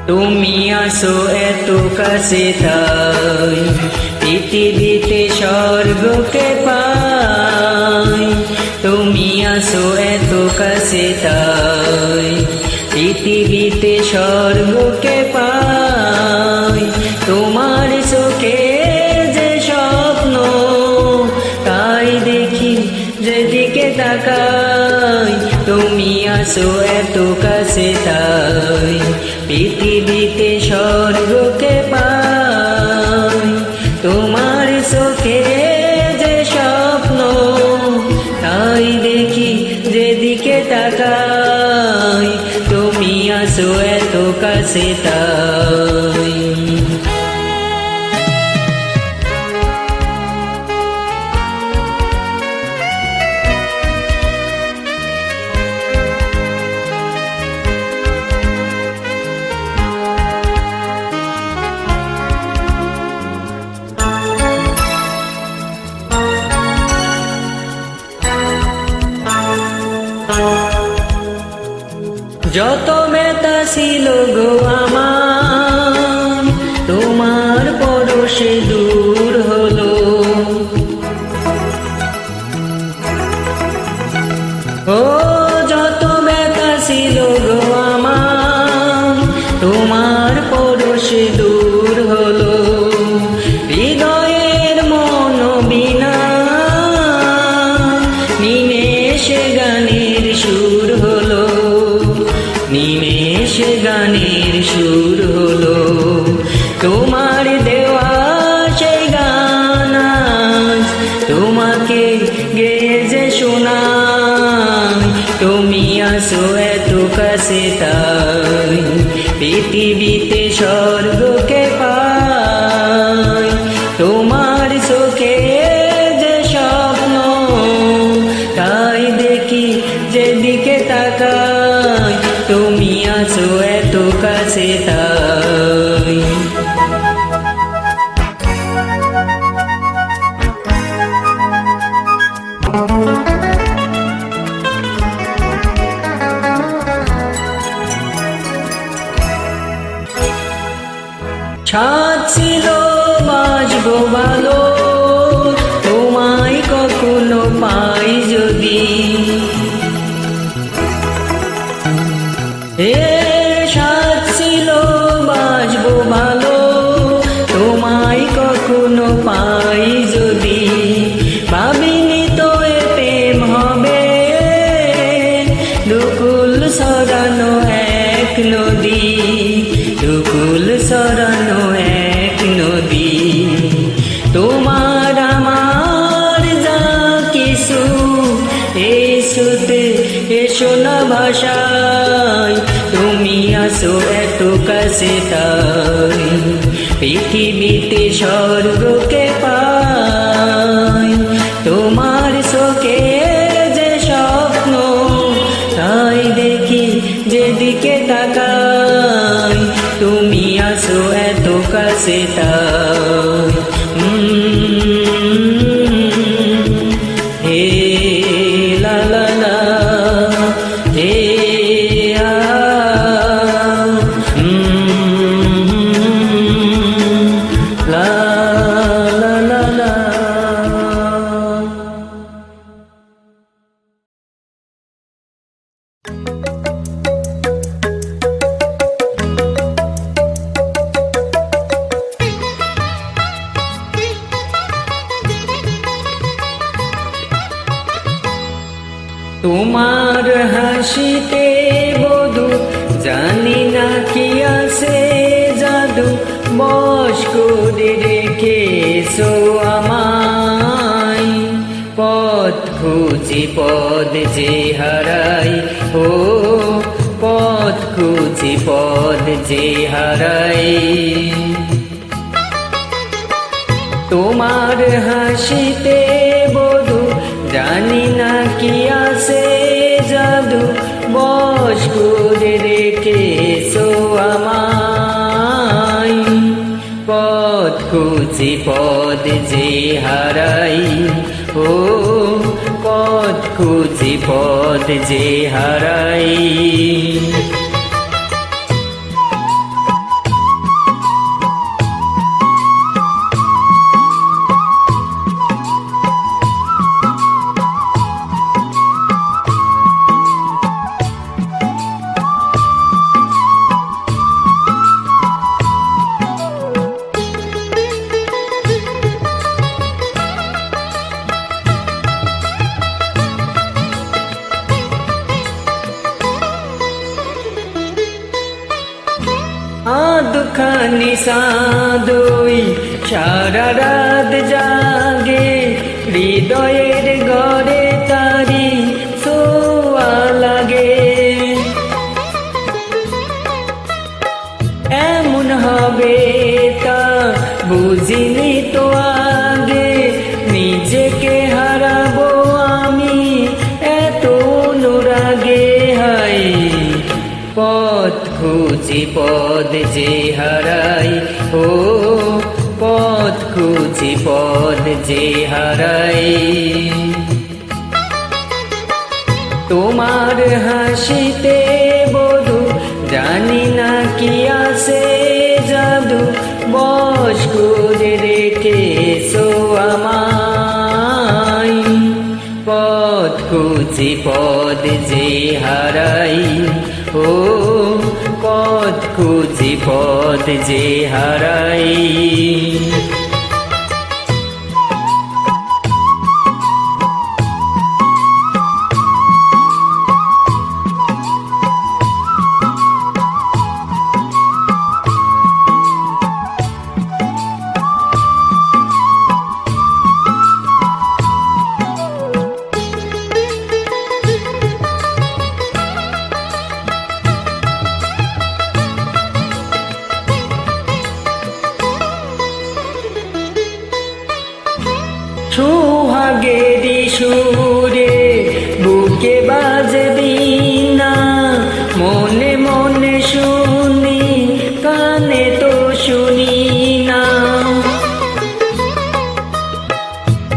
তুমি আসো এত কাছে তাই পৃথিবীতে স্বর্গকে পাই। তুমি আসো এত কাছে তাই পৃথিবীতে স্বর্গকে পাই। তোমার চোখে যে স্বপ্ন তাই দেখি যেদিকে তাকাই। তুমি আসো এত কাছে তাই পৃথিবীতে স্বর্গকে পাই। তোমার চোখে যে স্বপ্ন তাই দেখি যেদিকে তাকাই। তুমি আসো এত কাছে তাই। যত ব্যথা ছিল গো আমার তোমার পরশে দূর হলো। ও যত ব্যথা ছিল গো আমার তোমার পরশে দূর হলো। হৃদয়ের মন বিনা নিমেষে গানের সুর হলো। নিমেষে গানের সুর হলো। তোমার দেওয়া সেই গান আজ তোমাকে গেয়ে যে শোনাই। তুমি আসো এত কাছে তাই পৃথিবীতে স্বর্গকে পাই। তোমার চোখে যে স্বপ্ন তাই দেখি যেদিকে তাকাই। তুমি আসো এত কাছে তাই। ছাদ ছিল বাঁচবো ভালো তোমায় কখনো পাই যদি। সাথ ছিল বাঁচবো ভালো তোমায় কখনো পাই যদি। ভাবিনি তো এ প্রেম হবে দুকুল সরানো এক নদী। দুকুল সরানো এক নদী। তোমার আমার যা কিছু এসোতে এসো না ভাষায়। তুমি আসো এত কাছে তাই পৃথিবীতে স্বর্গকে পাই। তোমার চোখে যে স্বপ্ন তাই দেখি যেদিকে তাকাই। তুমি আসো এত কাছে তাই। হে লা লা লা হে আ লা লা লা লা। তোমার হাসিতে বধু জানি না কি আছে জাদু। বশ করে রেখেছো আমায় পথ খুঁজি পদ যে হারাই। ও পথ খুঁজি পদ যে হারাই। তোমার হাসিতে বধু জানি না কি আছে জাদু। বশ করে রেখেছো আমায় খুঁজি পদ যে হারাই, ও পথ খুঁজি পদ যে হারাই। আদখানি সাদই সারা রাত জাগে, হৃদয়ের গড়ে তারি ছোঁয়া লাগে। এমন হবে তা বুঝিনি তো আগে, নিজেকে হারাবো আমি এত অনুরাগে। হাই পথ খুঁজি পদ যে হারাই, ও পথ খুঁজি পদ যে হারাই। তোমার হাসিতে বধু জানি না কি আছে জাদু, বশ করে রেখেছো আমায়। পথ খুঁজি পদ যে হারাই, ও পথ খুঁজি পদ যে হারাই। সোহাগেরি সুরে বুকে বাজে বীণা, মনে মনে শুনি কানে তো শুনি না।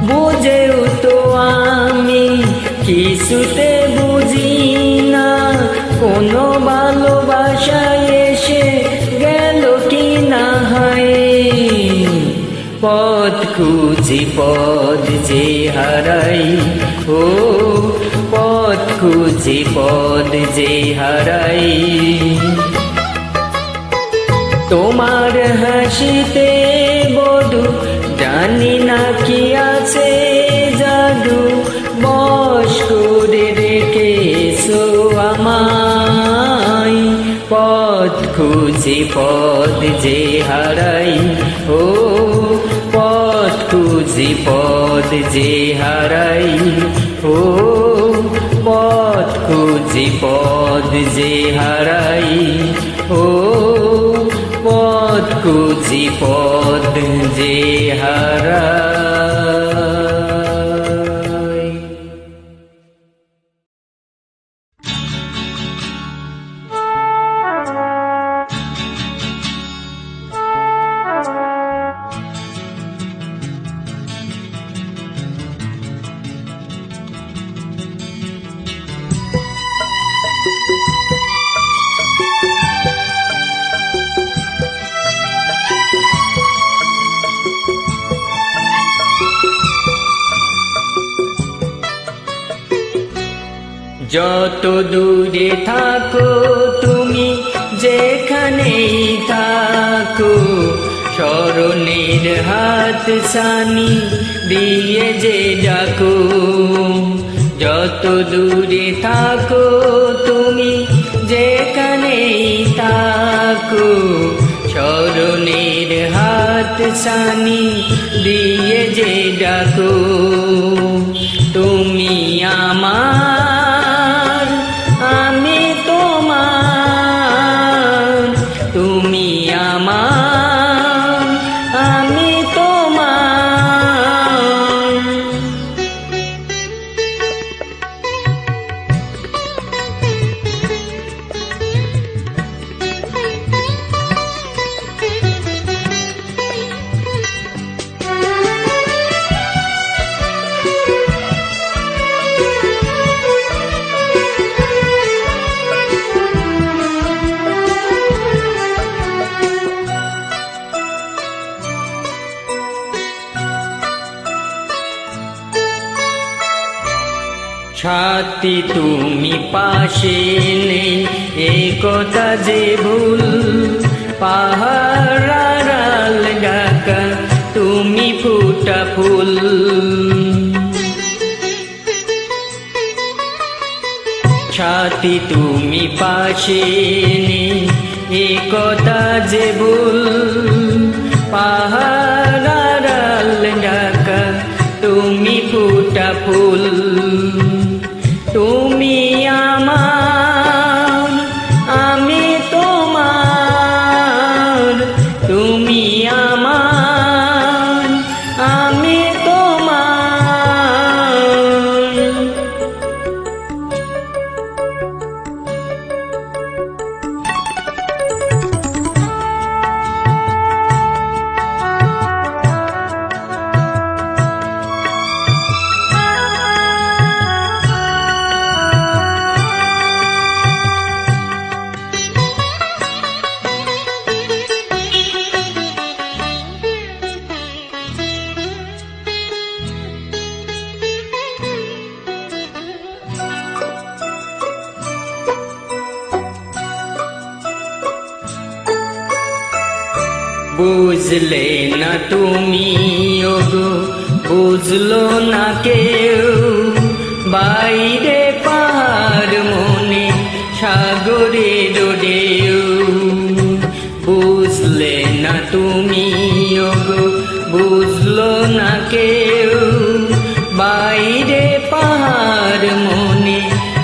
বুঝেও তো আমি কিছুতে বুঝি না, কোনো ভালোবাসায় এসে গেল কি না হয়। পথ খুঁজি পদ যে হারাই, ও পথ খুঁজি পদ যে হারাই। তোমার হাসিতে বধু জানি না কি আছে জাদু, বশ করে রেখেছো আমায়। পথ খুঁজি পদ যে হারাই, ও পথ খুঁজি পদ যে হারাই, ও পথ খুঁজি পদ যে হারাই, ও পথ খুঁজি পদ যে হারাই। যত দূরে থাকো তুমি যেখানেই থাকো, স্মরণের হাত ছানি দিয়ে যে ডাকো। যত দূরে থাকো তুমি যেখানেই থাকো, স্মরণের হাত ছানি দিয়ে যে ডাকো। তুমি আমার, আমি তোমার, তুমি আমার, আমি তোমার। সাথী তুমি পাশে নেই এই কথা যে ভুল, পাহাড় আড়াল ঢাকা তুমি ফুটা ফুল। সাথী তুমি পাশে নেই এই কথা যে ভুল, পাহাড় আড়াল ঢাকা তুমি ফুটা ফুল। তুমি আমার আমি তোমার, তুমি আমার আমি তোমার। বুঝলে না তুমি ওগো বুঝলো না কেউ, বাইরে পাহাড় মনে সাগরের ঢেউ। বুঝলে না তুমি ওগো বুঝলো না কেউ, বাইরে পাহাড় মনে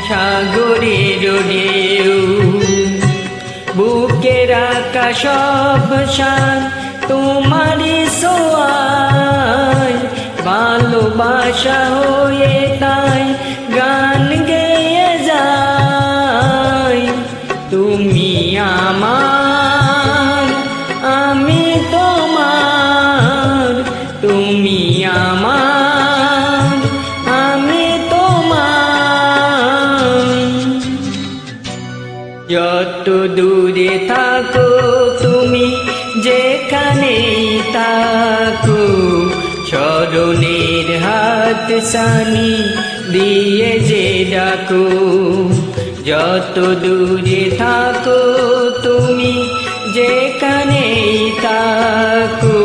সাগরের ঢেউ। বুকের আকাশ সব শান তোমারই সোয়ায়, ভালোবাসা হয়ে তাই গান গেয়ে যায়। তুমি আমার আমি তোমার, তুমি আমার আমি তোমার। যত দূরে থাকো তুমি যেখানেই থাকো, স্মরণের হাত ছানি দিয়ে যে ডাকো। যত দূরে থাকো তুমি যেখানেই থাকো,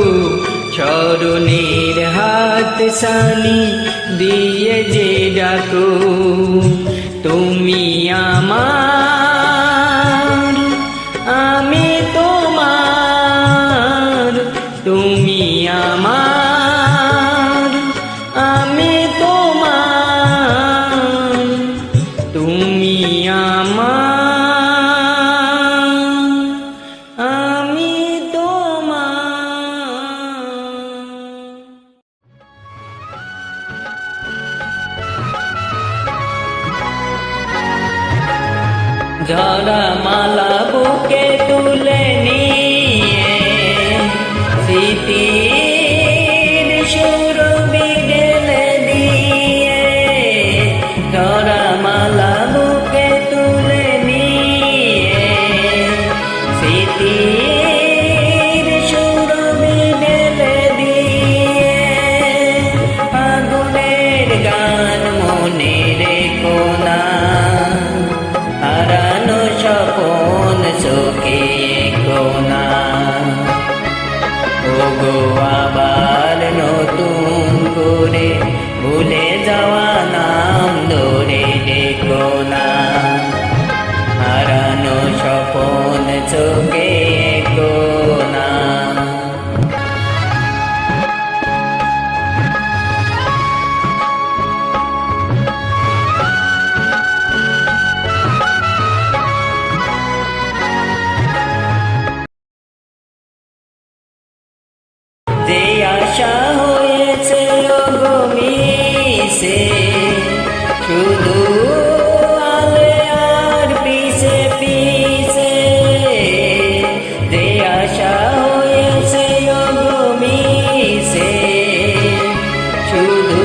স্মরণের হাত ছানি দিয়ে যে ডাকো। তুমি আমার আমি তোমার, তুমি আমার আমি তোমার। তুমি আমার আমি তোমার। ঝরা মালা বুকে তুলে নিয়ে, স্মৃতির সুরভি ঢেলে দিয়ে। ঝরা মালা বুকে তুলে নিয়ে, স্মৃতির সুরভি ঢেলে দিয়ে। আগুনের গান মনে রেখো না, হারানো স্বপন চোখে কোনা। ওগো আবার নতুন করে ভুলে যাওয়া নাম ধরে ডেকো না, হারানো স্বপন চোখে কোনা। যে আশা হয়েছে ওগো মিশে, শুধু আলে আর পিছে পিছে। যে আশা হয়েছে ওগো মিশে, শুধু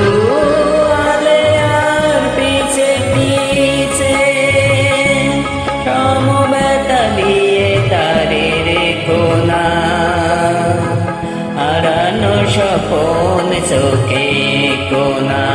আলে আর পিছে পিছে। সমবেতা দিয়ে তারে রেখো না, হারানো স্বপন চোখে কোনা।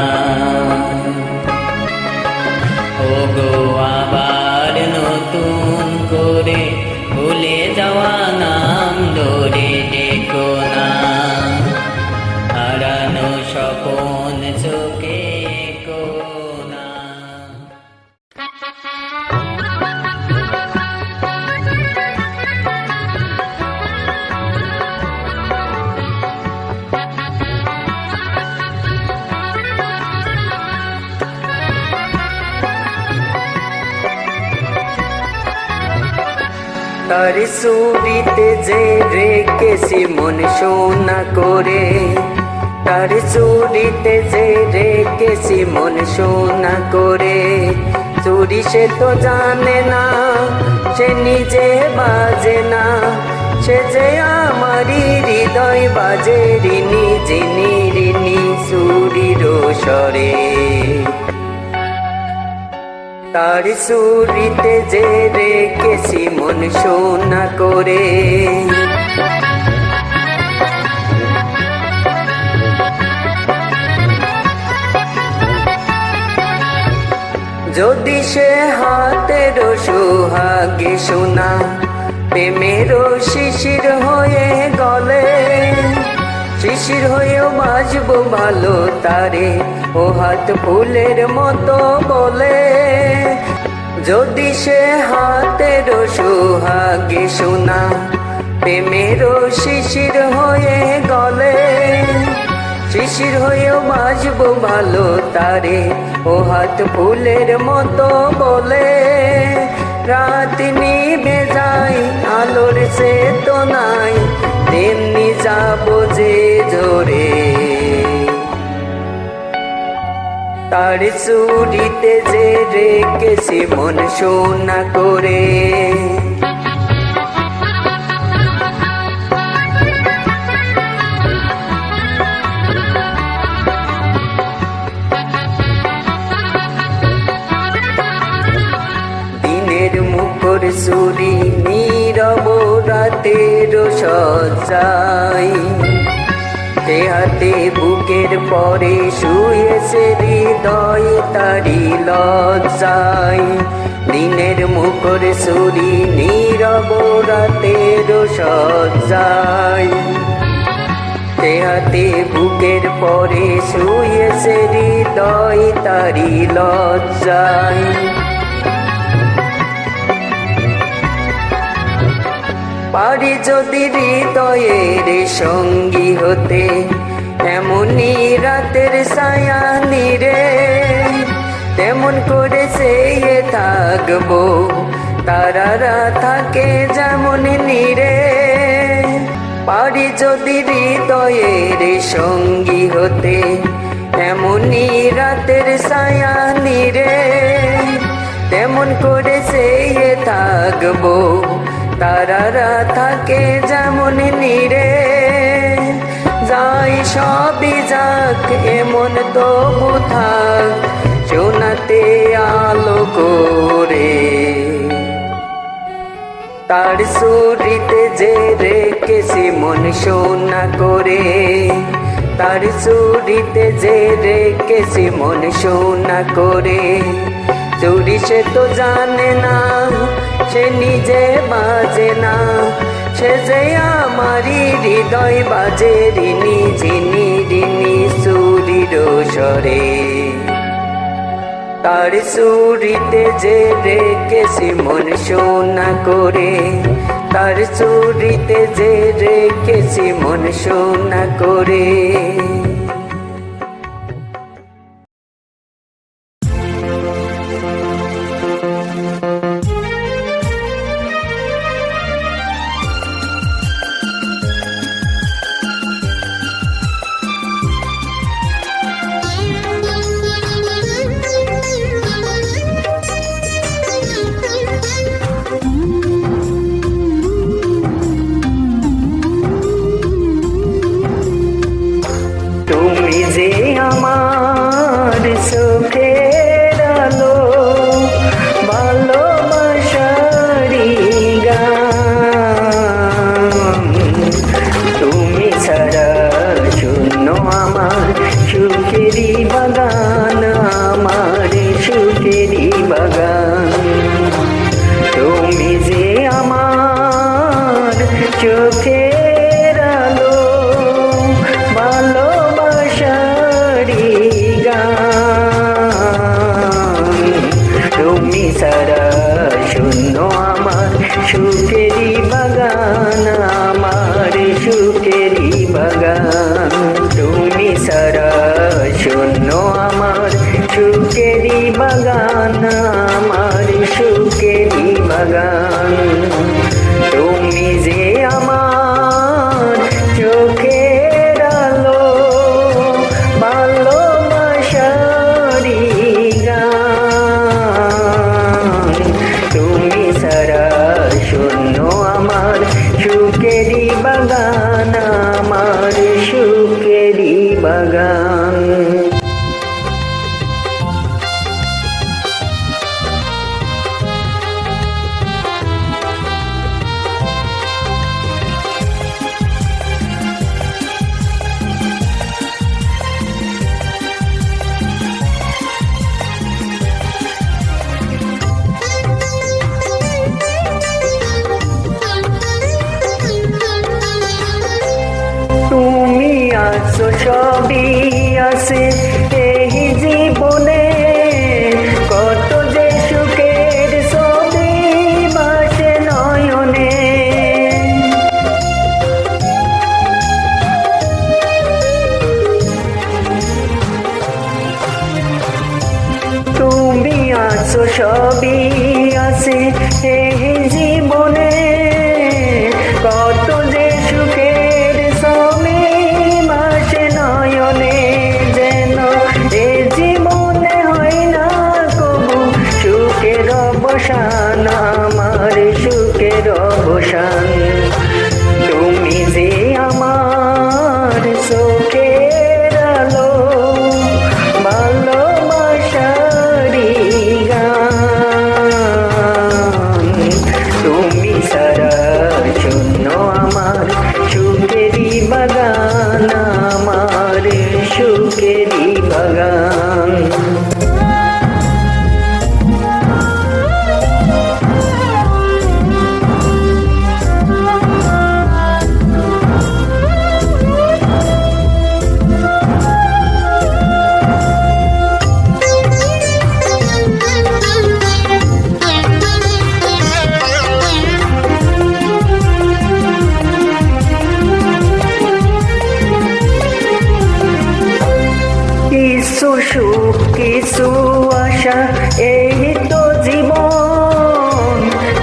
তার চুরিতে যে রেখেছি মন সোনা করে, তার চুরিতে যে রেখেছি মন সোনা করে। চুরি সে তো জানে না, সে নিজে বাজে না, সে যে আমারই হৃদয় বাজে রিনি জিনি রিনি চুরির স্বরে। তার চুরিতে যে রেখেছি মন সোনা করে। যদি সে হাতের সোহাগে সোনা প্রেমের শিশির হয়ে গলে, শিশির হয়েও বাজবো ভালো তারে, ও হাত ফুলের মতো বলে। যদি সে হাতের সোহাগে সোনা প্রেমের শিশির হয়ে গলে, শিশির হয়েও বাজবো ভালো তারে, ও হাত ফুলের মতো বলে। রাত নিভে যায় আলোর সে তো নাই, তেমনি যাবো যে জোরে। তার চুরিতে যে রেখেছি মন সোনা করে। দিনের মুখর চুরি নীরব রাতের সজ্জায়, সে হাতে বুকের পরে শুয়েছে হৃদয় তারি লজ্জায়। দিনের মুখর চুরি নীরব রাতের সজ্জায়, সে হাতে বুকের পরে শুয়েছে হৃদয় তারি লজ্জায়। পারি যদি হৃদয়ের সঙ্গী হতে, এমনই রাতের ছায়া নিরে, তেমন করে চেয়ে থাকবো তারারা থাকে যেমন নিরে। পারি যদি হৃদয়ের সঙ্গী হতে, এমনই রাতের ছায়া নিরে, তেমন করে চেয়ে থাকবো তারারা থাকে যেমন নিরে। যাই সবই যাক এমন তবু থাক সোনাতে আলো করে। তার চুরিতে যে রেখেছি মন সোনা করে, তার চুরিতে যে রেখেছি মন সোনা করে। চুরি সে তো জানে না, সে নিজে বাজে না, সে যে আমারই হৃদয় বাজে রিনি ঝিনি রিনি চুরির স্বরে। তার চুরিতে যে রেখেছি মন সোনা করে, তার চুরিতে যে রেখেছি মন সোনা করে। তুমি যে আমার চোখের আলো, ভালোবাসারি গান। তুমি ছাড়া শূন্য আমার সুখেরই বাগান, আমার সুখেরই বাগান। তুমি যে আমার চোখের আলো, ভালোবাসারি গান। তুমি ছাড়া শূন্য আমার সুখেরই বাগান, আমার সুখেরই বাগান। তুমি ছাড়া শূন্য আমার সুখেরই বাগান, আমার সুখেরই বাগান। সবই আছে এই জীবনে, কত যে সুখের ছবি ভাসে নয়নে। তুমি আছো সবই আছে এই জীবনে, কত যে সুখের ছবি ভাসে নয়নে। যেন এ জীবনে হয় না কবু সুখের অবসান, আমার সুখের অবসান। তুমি যে আমার চোখের আলো, ভালোবাসারি গান। তুমি সারা শূন্য আমার সুখেরই বাগান, আমার সুখেরই বাগান। কিছু সুখ কিছু আশা এই তো জীবন,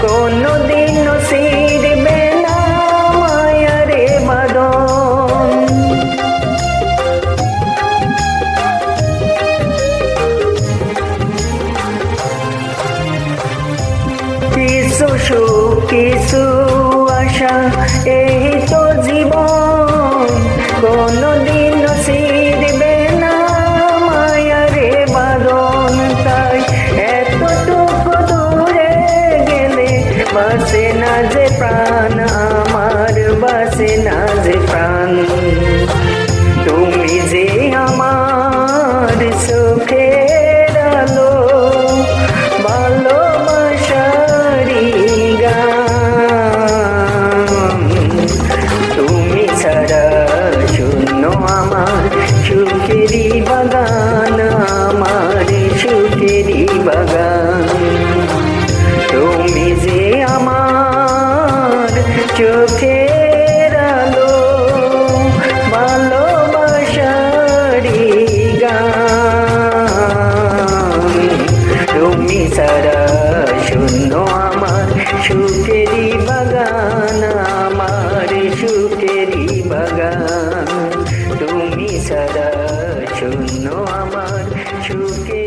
কোনদিন ছিড়বে না মায়ারে বাঁধন। কিছু সুখ কিছু আশা এই তো জীবন, কোনদিন ছিড়বে না মায়ারে বাঁধন। তাই এতটুকু দূরে গেলে বাঁচে না যে প্রাণ, আমার বাঁচে না যে প্রাণ। তুমি যে আমার চোখের আলো, ভালোবাসারি গান। তুমি ছাড়া শূন্য আমার সুখেরই বাগান, আমার সুখেরই বাগান। তুমি যে আমার চোখের আলো, ভালোবাসারি গান। তুমি ছাড়া শূন্য আমার সুখেরই বাগান, আমার সুখেরই বাগান। তুমি ছাড়া শূন্য আমার সুখের